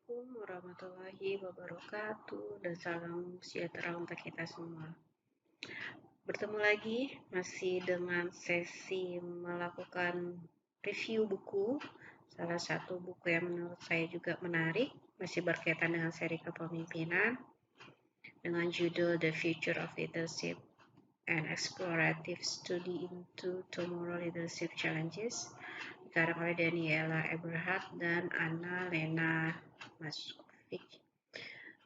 Assalamualaikum warahmatullahi wabarakatuh dan salam sejahtera untuk kita semua. Bertemu lagi masih dengan sesi melakukan review buku. Salah satu buku yang menurut saya juga menarik, masih berkaitan dengan seri kepemimpinan dengan judul The Future of Leadership and Explorative Study into Tomorrow Leadership Challenges, dikarang oleh Daniela Eberhard dan Anna Lena Maskovic.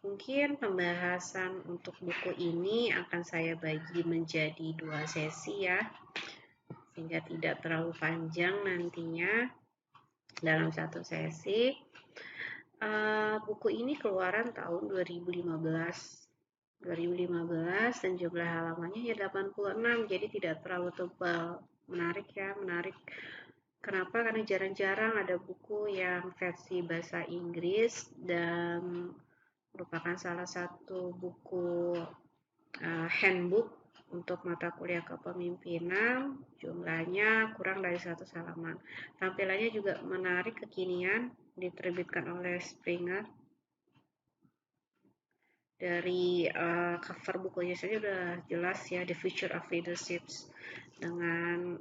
Mungkin pembahasan untuk buku ini akan saya bagi menjadi 2 sesi ya, sehingga tidak terlalu panjang nantinya dalam satu sesi. Buku ini keluaran tahun 2015 dan jumlah halamannya ya 86, jadi tidak terlalu tebal. Menarik ya, menarik. Kenapa? Karena jarang-jarang ada buku yang versi bahasa Inggris dan merupakan salah satu buku handbook untuk mata kuliah kepemimpinan. Jumlahnya kurang dari 100 halaman. Tampilannya juga menarik, kekinian, diterbitkan oleh Springer. Dari cover bukunya saja udah jelas ya, The Future of Leadership, dengan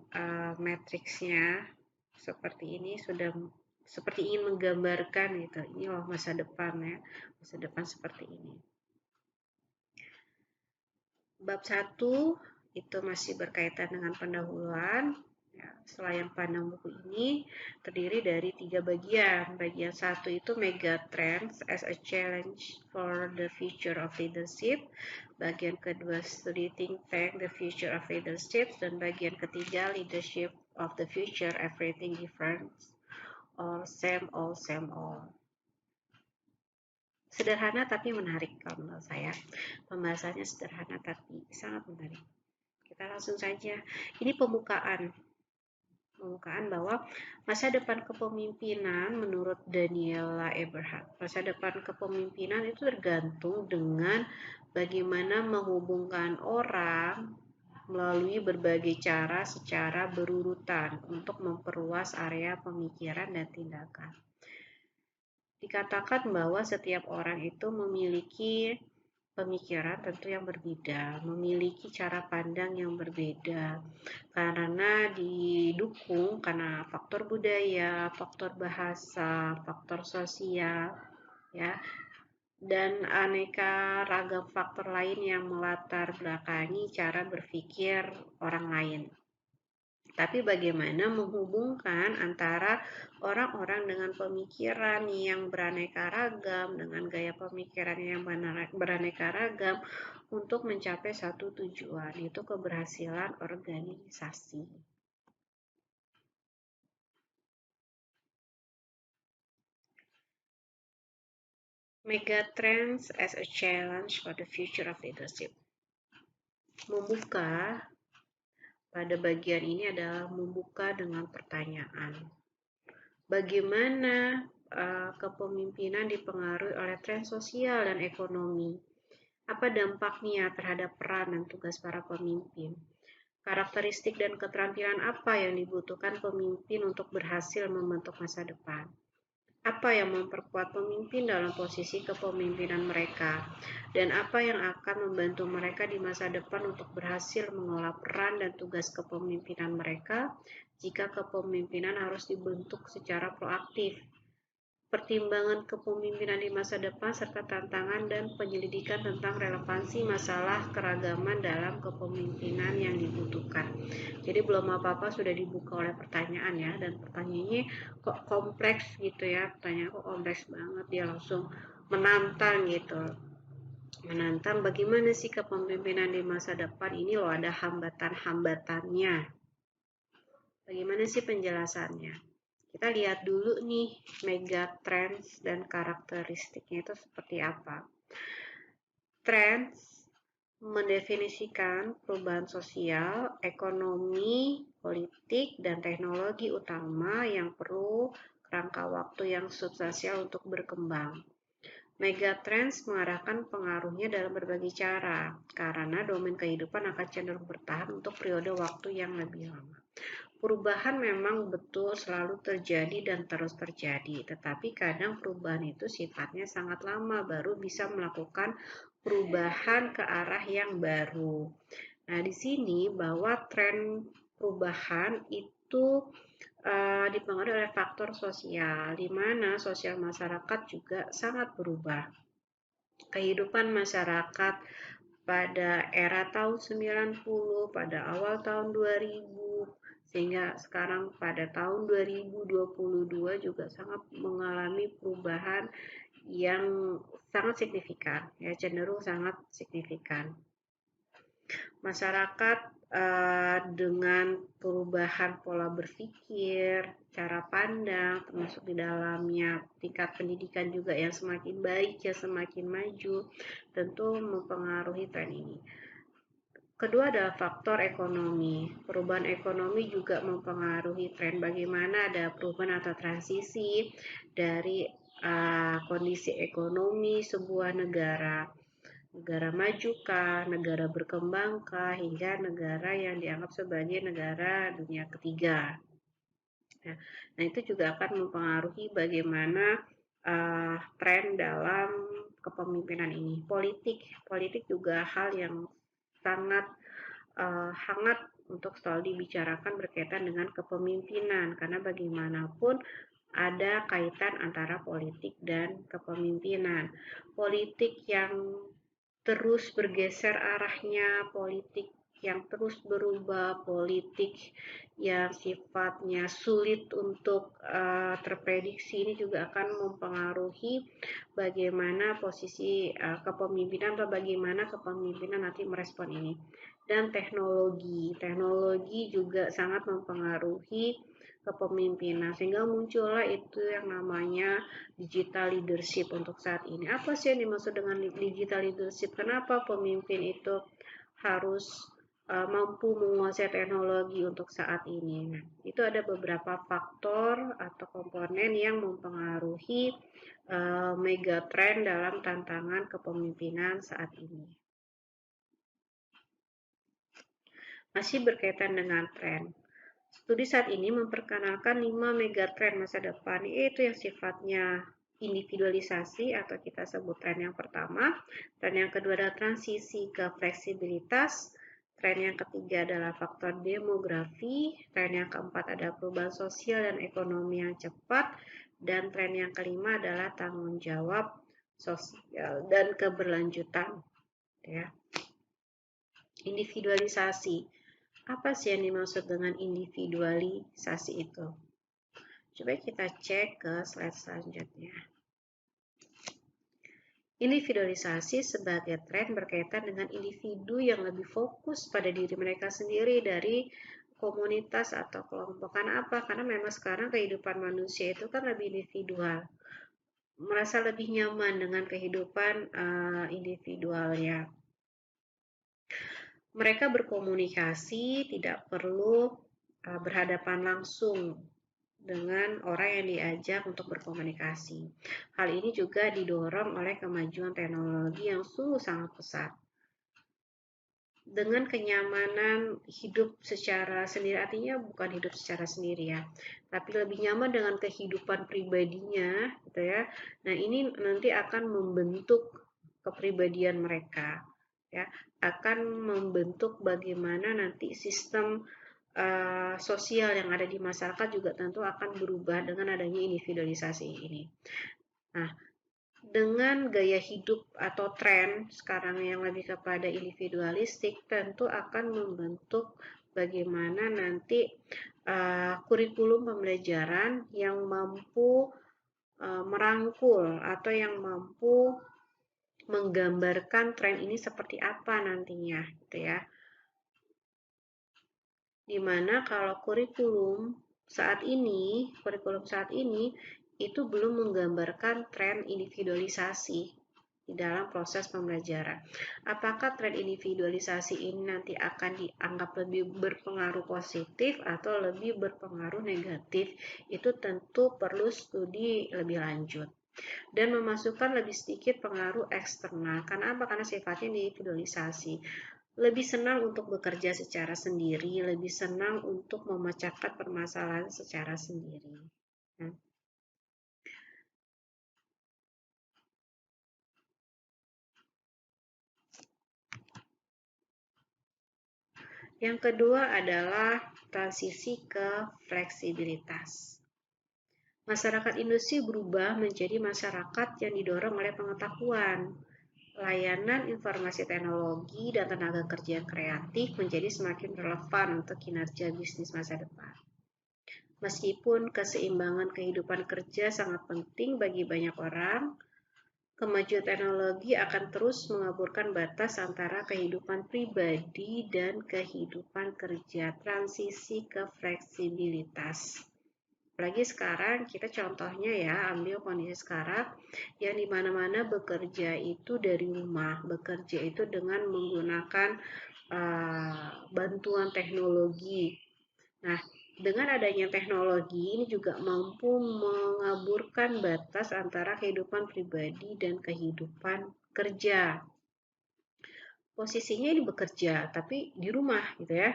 matriksnya seperti ini, sudah seperti ingin menggambarkan gitu, ini loh masa depan ya, masa depan seperti ini. Bab 1 itu masih berkaitan dengan pendahuluan. Ya, selayang pandang buku ini terdiri dari 3 bagian. Bagian 1 itu Megatrends as a Challenge for the Future of Leadership. Bagian kedua Studi Think Tank The Future of Leadership. Dan bagian ketiga Leadership of the Future Everything Different or Same All. Sederhana tapi menarik kalau menurut saya. Pembahasannya sederhana tapi sangat menarik. Kita langsung saja. Ini pembukaan bahwa masa depan kepemimpinan menurut Daniela Eberhard. Masa depan kepemimpinan itu tergantung dengan bagaimana menghubungkan orang melalui berbagai cara secara berurutan untuk memperluas area pemikiran dan tindakan. Dikatakan bahwa setiap orang itu memiliki pemikiran tentu yang berbeda, memiliki cara pandang yang berbeda, karena didukung karena faktor budaya, faktor bahasa, faktor sosial, ya, dan aneka ragam faktor lain yang melatar belakangi cara berpikir orang lain. Tapi bagaimana menghubungkan antara orang-orang dengan pemikiran yang beraneka ragam, dengan gaya pemikiran yang beraneka ragam untuk mencapai satu tujuan, yaitu keberhasilan organisasi. Megatrends as a challenge for the future of leadership. Membuka pada bagian ini adalah membuka dengan pertanyaan. Bagaimana kepemimpinan dipengaruhi oleh tren sosial dan ekonomi? Apa dampaknya terhadap peran dan tugas para pemimpin? Karakteristik dan keterampilan apa yang dibutuhkan pemimpin untuk berhasil membentuk masa depan? Apa yang memperkuat pemimpin dalam posisi kepemimpinan mereka? Dan apa yang akan membantu mereka di masa depan untuk berhasil mengolah peran dan tugas kepemimpinan mereka jika kepemimpinan harus dibentuk secara proaktif? Pertimbangan kepemimpinan di masa depan serta tantangan dan penyelidikan tentang relevansi masalah keragaman dalam kepemimpinan yang dibutuhkan. Jadi belum apa-apa sudah dibuka oleh pertanyaan ya, dan pertanyaannya kok kompleks gitu ya, pertanyaan kok kompleks banget, dia langsung menantang gitu. Menantang bagaimana sih kepemimpinan di masa depan ini loh, ada hambatan-hambatannya. Bagaimana sih penjelasannya? Kita lihat dulu nih megatrends dan karakteristiknya itu seperti apa. Trends mendefinisikan perubahan sosial, ekonomi, politik, dan teknologi utama yang perlu kerangka waktu yang substansial untuk berkembang. Megatrends mengarahkan pengaruhnya dalam berbagai cara, karena domain kehidupan akan cenderung bertahan untuk periode waktu yang lebih lama. Perubahan memang betul selalu terjadi dan terus terjadi, tetapi kadang perubahan itu sifatnya sangat lama baru bisa melakukan perubahan ke arah yang baru. Nah, di sini bahwa tren perubahan itu dipengaruhi oleh faktor sosial, di mana sosial masyarakat juga sangat berubah. Kehidupan masyarakat pada era tahun 90, pada awal tahun 2000, sehingga sekarang pada tahun 2022 juga sangat mengalami perubahan yang sangat signifikan, ya cenderung sangat signifikan. Masyarakat dengan perubahan pola berpikir, cara pandang, termasuk di dalamnya tingkat pendidikan juga yang semakin baik, yang semakin maju, tentu mempengaruhi tren ini. Kedua adalah faktor ekonomi. Perubahan ekonomi juga mempengaruhi tren bagaimana ada perubahan atau transisi dari kondisi ekonomi sebuah negara. Negara majukah, negara berkembangkah, hingga negara yang dianggap sebagai negara dunia ketiga. Nah, itu juga akan mempengaruhi bagaimana tren dalam kepemimpinan ini. Politik juga hal yang sangat hangat untuk selalu dibicarakan berkaitan dengan kepemimpinan, karena bagaimanapun ada kaitan antara politik dan kepemimpinan. Politik yang terus bergeser arahnya, politik yang terus berubah, politik yang sifatnya sulit untuk terprediksi ini juga akan mempengaruhi bagaimana posisi kepemimpinan atau bagaimana kepemimpinan nanti merespon ini. Dan teknologi juga sangat mempengaruhi kepemimpinan, sehingga muncullah itu yang namanya digital leadership untuk saat ini. Apa sih yang dimaksud dengan digital leadership? Kenapa pemimpin itu harus mampu menguasai teknologi untuk saat ini? Nah, itu ada beberapa faktor atau komponen yang mempengaruhi megatrend dalam tantangan kepemimpinan saat ini. Masih berkaitan dengan tren. Studi saat ini memperkenalkan 5 megatrend masa depan, yaitu yang sifatnya individualisasi atau kita sebut tren yang pertama. Tren yang kedua adalah transisi ke fleksibilitas. Tren yang ketiga adalah faktor demografi. Tren yang keempat adalah perubahan sosial dan ekonomi yang cepat. Dan tren yang kelima adalah tanggung jawab sosial dan keberlanjutan. Ya. Individualisasi. Apa sih yang dimaksud dengan individualisasi itu? Coba kita cek ke slide selanjutnya. Individualisasi sebagai tren berkaitan dengan individu yang lebih fokus pada diri mereka sendiri dari komunitas atau kelompok. Karena apa? Karena memang sekarang kehidupan manusia itu kan lebih individual. Merasa lebih nyaman dengan kehidupan individualnya. Mereka berkomunikasi, tidak perlu berhadapan langsung dengan orang yang diajak untuk berkomunikasi. Hal ini juga didorong oleh kemajuan teknologi yang sungguh sangat pesat. Dengan kenyamanan hidup secara sendiri, artinya bukan hidup secara sendiri ya, tapi lebih nyaman dengan kehidupan pribadinya, gitu ya. Nah, ini nanti akan membentuk kepribadian mereka, ya, akan membentuk bagaimana nanti sistem sosial yang ada di masyarakat juga tentu akan berubah dengan adanya individualisasi ini. Nah, dengan gaya hidup atau tren sekarang yang lebih kepada individualistik, tentu akan membentuk bagaimana nanti kurikulum pembelajaran yang mampu merangkul atau yang mampu menggambarkan tren ini seperti apa nantinya, gitu ya. Dimana kalau kurikulum saat ini itu belum menggambarkan tren individualisasi di dalam proses pembelajaran. Apakah tren individualisasi ini nanti akan dianggap lebih berpengaruh positif atau lebih berpengaruh negatif? Itu tentu perlu studi lebih lanjut. dan memasukkan lebih sedikit pengaruh eksternal. Karena apa? Karena sifatnya individualisasi. Lebih senang untuk bekerja secara sendiri, lebih senang untuk memecahkan permasalahan secara sendiri. Nah, yang kedua adalah transisi ke fleksibilitas. Masyarakat industri berubah menjadi masyarakat yang didorong oleh pengetahuan. Layanan informasi teknologi dan tenaga kerja yang kreatif menjadi semakin relevan untuk kinerja bisnis masa depan. Meskipun keseimbangan kehidupan kerja sangat penting bagi banyak orang, kemajuan teknologi akan terus mengaburkan batas antara kehidupan pribadi dan kehidupan kerja. Transisi ke fleksibilitas. Apalagi sekarang kita contohnya ya, ambil kondisi sekarang yang dimana-mana bekerja itu dari rumah, bekerja itu dengan menggunakan bantuan teknologi. Nah, dengan adanya teknologi ini juga mampu mengaburkan batas antara kehidupan pribadi dan kehidupan kerja. Posisinya ini bekerja, tapi di rumah gitu ya.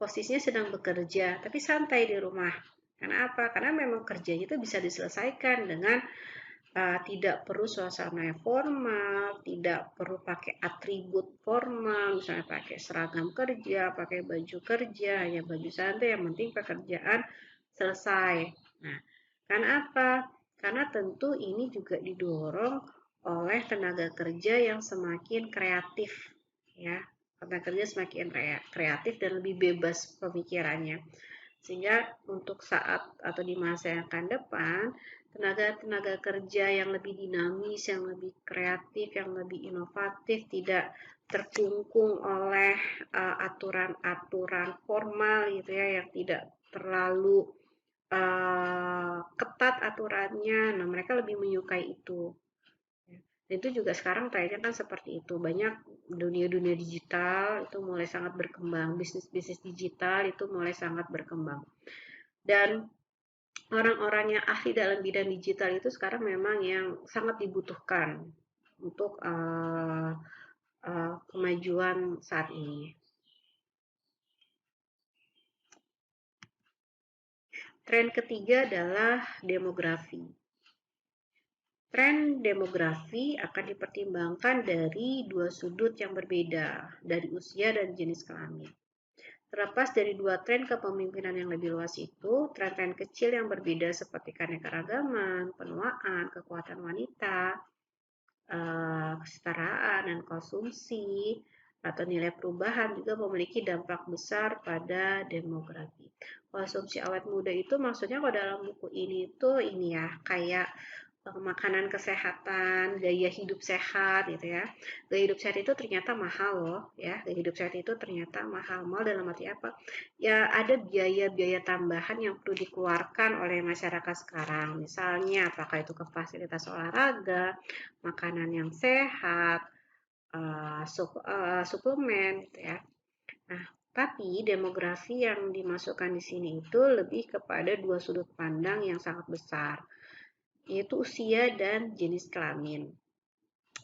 Posisinya sedang bekerja, tapi santai di rumah. Karena apa? Karena memang kerjanya itu bisa diselesaikan dengan tidak perlu suasana yang formal, tidak perlu pakai atribut formal, misalnya pakai seragam kerja, pakai baju kerja, hanya baju santai, yang penting pekerjaan selesai. Nah, karena apa? Karena tentu ini juga didorong oleh tenaga kerja yang semakin kreatif, ya. Tenaga kerja semakin kreatif dan lebih bebas pemikirannya. Sehingga untuk saat atau di masa yang akan depan, tenaga kerja yang lebih dinamis, yang lebih kreatif, yang lebih inovatif, tidak terkungkung oleh aturan-aturan formal gitu ya, yang tidak terlalu ketat aturannya. Nah, mereka lebih menyukai itu. Dan itu juga sekarang trennya kan seperti itu. Banyak dunia-dunia digital itu mulai sangat berkembang. Bisnis-bisnis digital itu mulai sangat berkembang. Dan orang-orang yang ahli dalam bidang digital itu sekarang memang yang sangat dibutuhkan untuk kemajuan saat ini. Tren ketiga adalah demografi. Tren demografi akan dipertimbangkan dari dua sudut yang berbeda, dari usia dan jenis kelamin. Terlepas dari dua tren kepemimpinan yang lebih luas itu, tren-tren kecil yang berbeda seperti keanekaragaman, penuaan, kekuatan wanita, kesetaraan dan konsumsi, atau nilai perubahan juga memiliki dampak besar pada demografi. Konsumsi awet muda itu maksudnya kalau dalam buku ini tuh ini ya, kayak makanan kesehatan, gaya hidup sehat gitu ya. Gaya hidup sehat itu ternyata mahal loh ya. Gaya hidup sehat itu ternyata mahal. Mahal dalam arti apa? Ya ada biaya-biaya tambahan yang perlu dikeluarkan oleh masyarakat sekarang. Misalnya apakah itu ke fasilitas olahraga, makanan yang sehat, suplemen gitu ya. Nah, tapi demografi yang dimasukkan di sini itu lebih kepada dua sudut pandang yang sangat besar, yaitu usia dan jenis kelamin.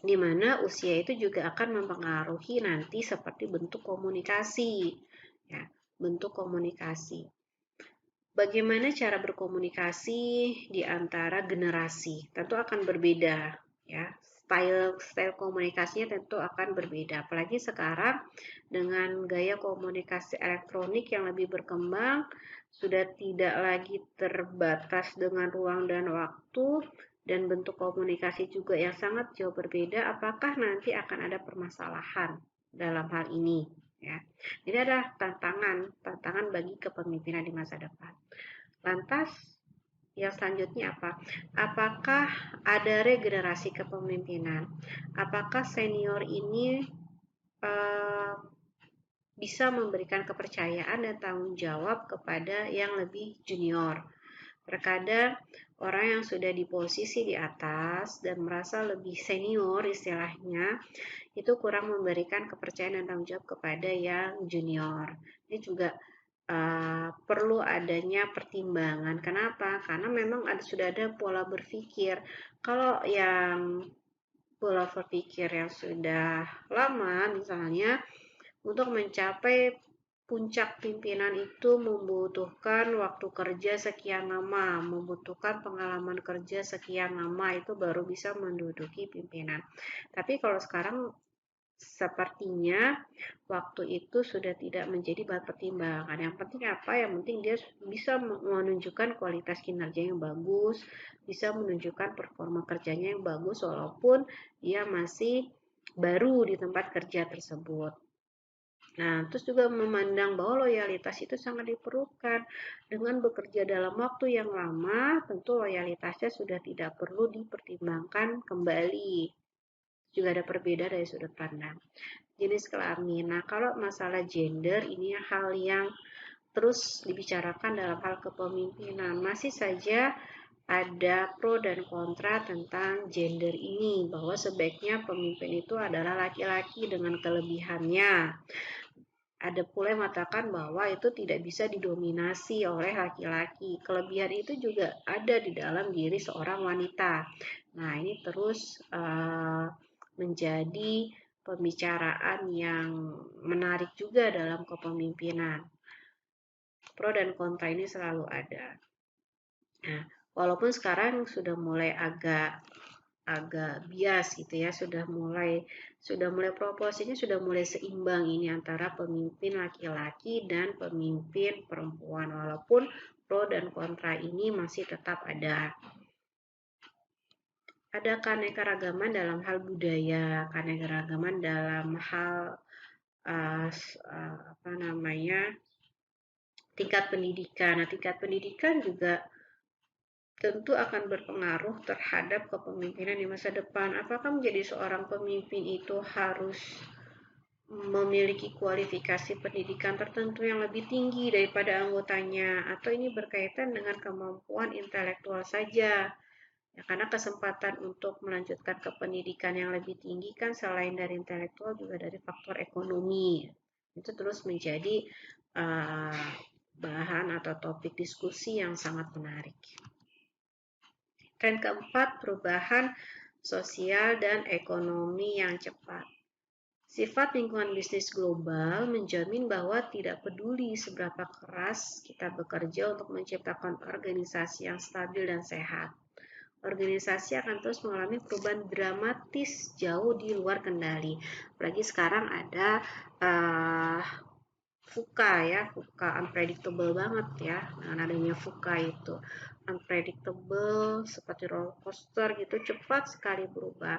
Di mana usia itu juga akan mempengaruhi nanti seperti bentuk komunikasi, ya, bentuk komunikasi. Bagaimana cara berkomunikasi di antara generasi? Tentu akan berbeda, ya. Style komunikasinya tentu akan berbeda. Apalagi sekarang dengan gaya komunikasi elektronik yang lebih berkembang, sudah tidak lagi terbatas dengan ruang dan waktu, dan bentuk komunikasi juga yang sangat jauh berbeda. Apakah nanti akan ada permasalahan dalam hal ini? Ya, ini adalah tantangan bagi kepemimpinan di masa depan. Lantas, yang selanjutnya apa? Apakah ada regenerasi kepemimpinan? Apakah senior ini bisa memberikan kepercayaan dan tanggung jawab kepada yang lebih junior? Terkadang orang yang sudah di posisi di atas dan merasa lebih senior istilahnya, itu kurang memberikan kepercayaan dan tanggung jawab kepada yang junior. Ini juga perlu adanya pertimbangan. Kenapa? Karena memang sudah ada pola berpikir. Kalau yang pola berpikir yang sudah lama, misalnya untuk mencapai puncak pimpinan itu membutuhkan waktu kerja sekian lama, membutuhkan pengalaman kerja sekian lama, itu baru bisa menduduki pimpinan. Tapi kalau sekarang sepertinya waktu itu sudah tidak menjadi bahan pertimbangan. Yang penting apa? Yang penting dia bisa menunjukkan kualitas kinerja yang bagus, bisa menunjukkan performa kerjanya yang bagus walaupun dia masih baru di tempat kerja tersebut. Nah, terus juga memandang bahwa loyalitas itu sangat diperlukan. Dengan bekerja dalam waktu yang lama, tentu loyalitasnya sudah tidak perlu dipertimbangkan kembali. Juga ada perbedaan dari sudut pandang. Jenis kelamin. Nah, kalau masalah gender, ini hal yang terus dibicarakan dalam hal kepemimpinan. Masih saja ada pro dan kontra tentang gender ini, bahwa sebaiknya pemimpin itu adalah laki-laki dengan kelebihannya. Ada pula yang mengatakan bahwa itu tidak bisa didominasi oleh laki-laki. Kelebihan itu juga ada di dalam diri seorang wanita. Nah, ini terus menjadi pembicaraan yang menarik juga dalam kepemimpinan. Pro dan kontra ini selalu ada. Nah, walaupun sekarang sudah mulai agak bias gitu ya, sudah mulai proporsinya sudah mulai seimbang ini antara pemimpin laki-laki dan pemimpin perempuan, walaupun pro dan kontra ini masih tetap ada. Ada keanekaragaman dalam hal budaya, keanekaragaman dalam hal tingkat pendidikan. Nah, tingkat pendidikan juga tentu akan berpengaruh terhadap kepemimpinan di masa depan. Apakah menjadi seorang pemimpin itu harus memiliki kualifikasi pendidikan tertentu yang lebih tinggi daripada anggotanya, atau ini berkaitan dengan kemampuan intelektual saja? Ya, karena kesempatan untuk melanjutkan ke pendidikan yang lebih tinggi kan selain dari intelektual juga dari faktor ekonomi. Itu terus menjadi bahan atau topik diskusi yang sangat menarik. Tren keempat, perubahan sosial dan ekonomi yang cepat. Sifat lingkungan bisnis global menjamin bahwa tidak peduli seberapa keras kita bekerja untuk menciptakan organisasi yang stabil dan sehat. Organisasi akan terus mengalami perubahan dramatis jauh di luar kendali. Apalagi sekarang ada VUCA ya, VUCA unpredictable banget ya. Dengan adanya VUCA itu unpredictable seperti roller coaster gitu, cepat sekali berubah.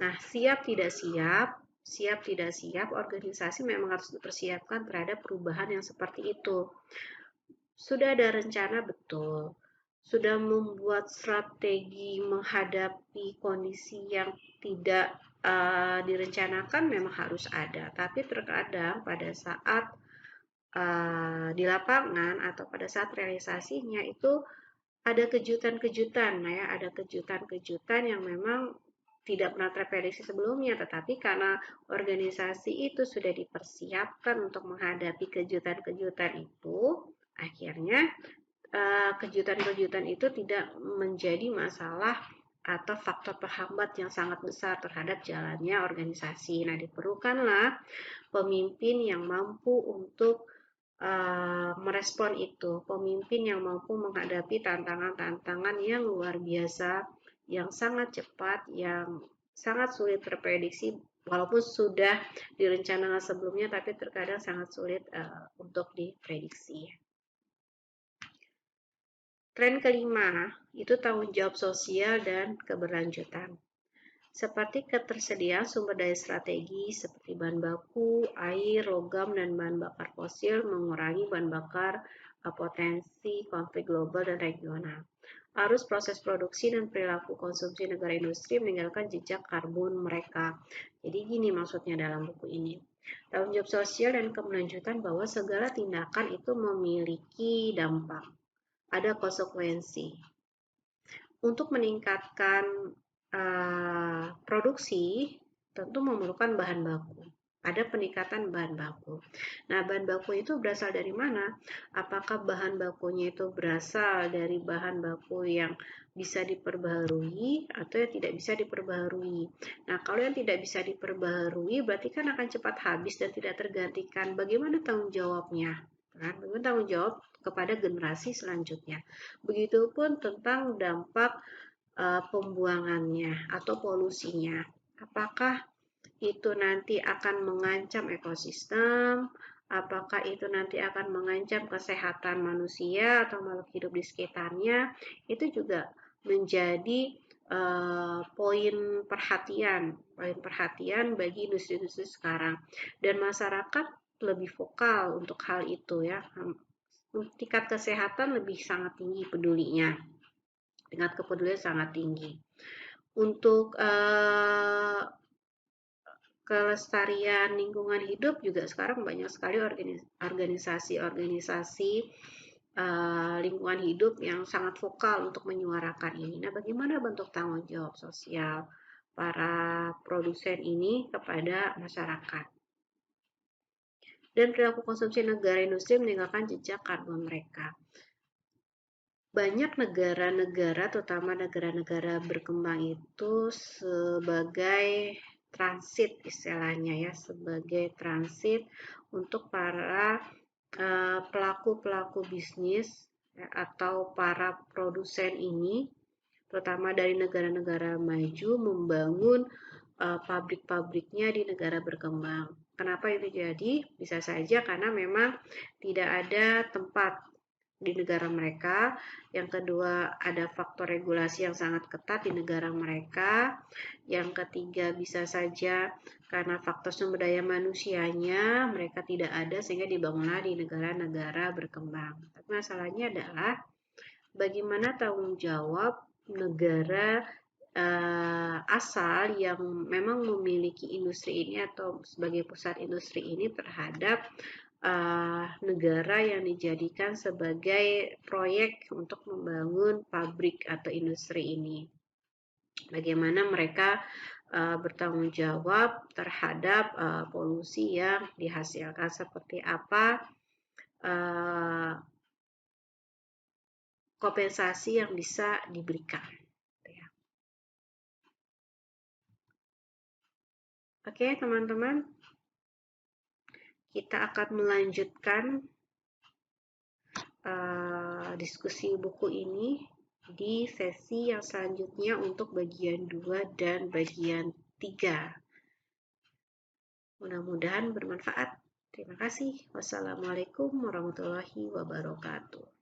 Nah, siap tidak siap, organisasi memang harus dipersiapkan terhadap perubahan yang seperti itu. Sudah ada rencana, betul. Sudah membuat strategi menghadapi kondisi yang tidak direncanakan, memang harus ada. Tapi terkadang pada saat di lapangan atau pada saat realisasinya itu ada kejutan-kejutan, ya, ada kejutan-kejutan yang memang tidak pernah terprediksi sebelumnya, tetapi karena organisasi itu sudah dipersiapkan untuk menghadapi kejutan-kejutan itu, akhirnya kejutan-kejutan itu tidak menjadi masalah atau faktor penghambat yang sangat besar terhadap jalannya organisasi. Nah, diperlukanlah pemimpin yang mampu untuk merespon itu, pemimpin yang mampu menghadapi tantangan-tantangan yang luar biasa, yang sangat cepat, yang sangat sulit terprediksi, walaupun sudah direncanakan sebelumnya, tapi terkadang sangat sulit untuk diprediksi. Tren kelima, itu tanggung jawab sosial dan keberlanjutan. Seperti ketersediaan sumber daya strategi seperti bahan baku, air, logam, dan bahan bakar fosil mengurangi bahan bakar potensi konflik global dan regional. Arus proses produksi dan perilaku konsumsi negara industri meninggalkan jejak karbon mereka. Jadi gini maksudnya dalam buku ini. Tanggung jawab sosial dan keberlanjutan bahwa segala tindakan itu memiliki dampak. Ada konsekuensi. Untuk meningkatkan produksi tentu memerlukan bahan baku. ada peningkatan bahan baku. Nah, bahan baku itu berasal dari mana? Apakah bahan bakunya itu berasal dari bahan baku yang bisa diperbaharui atau yang tidak bisa diperbaharui? Nah, kalau yang tidak bisa diperbaharui berarti kan akan cepat habis dan tidak tergantikan. Bagaimana tanggung jawabnya? Kan? Bagaimana tanggung jawab kepada generasi selanjutnya? Begitupun tentang dampak pembuangannya atau polusinya. Apakah itu nanti akan mengancam ekosistem, apakah itu nanti akan mengancam kesehatan manusia atau makhluk hidup di sekitarnya, itu juga menjadi poin perhatian bagi industri-industri sekarang. Dan masyarakat lebih vokal untuk hal itu ya. Tingkat kesehatan lebih sangat tinggi pedulinya. Tingkat kepedulian sangat tinggi. Untuk kelestarian lingkungan hidup juga sekarang banyak sekali organisasi-organisasi lingkungan hidup yang sangat vokal untuk menyuarakan ini. Nah, bagaimana bentuk tanggung jawab sosial para produsen ini kepada masyarakat? Dan perilaku konsumsi negara industri meninggalkan jejak karbon mereka. Banyak negara-negara, terutama negara-negara berkembang itu sebagai transit istilahnya ya, sebagai transit untuk para pelaku-pelaku bisnis ya, atau para produsen ini, terutama dari negara-negara maju, membangun pabrik-pabriknya di negara berkembang. Kenapa itu jadi? Bisa saja karena memang tidak ada tempat di negara mereka. Yang kedua, ada faktor regulasi yang sangat ketat di negara mereka. Yang ketiga, bisa saja karena faktor sumber daya manusianya mereka tidak ada sehingga dibangunlah di negara-negara berkembang. Tapi masalahnya adalah bagaimana tanggung jawab negara asal yang memang memiliki industri ini atau sebagai pusat industri ini terhadap negara yang dijadikan sebagai proyek untuk membangun pabrik atau industri ini. Bagaimana mereka bertanggung jawab terhadap polusi yang dihasilkan, seperti apa kompensasi yang bisa diberikan. Oke, teman-teman, kita akan melanjutkan diskusi buku ini di sesi yang selanjutnya untuk bagian 2 dan bagian 3. Mudah-mudahan bermanfaat. Terima kasih. Wassalamualaikum warahmatullahi wabarakatuh.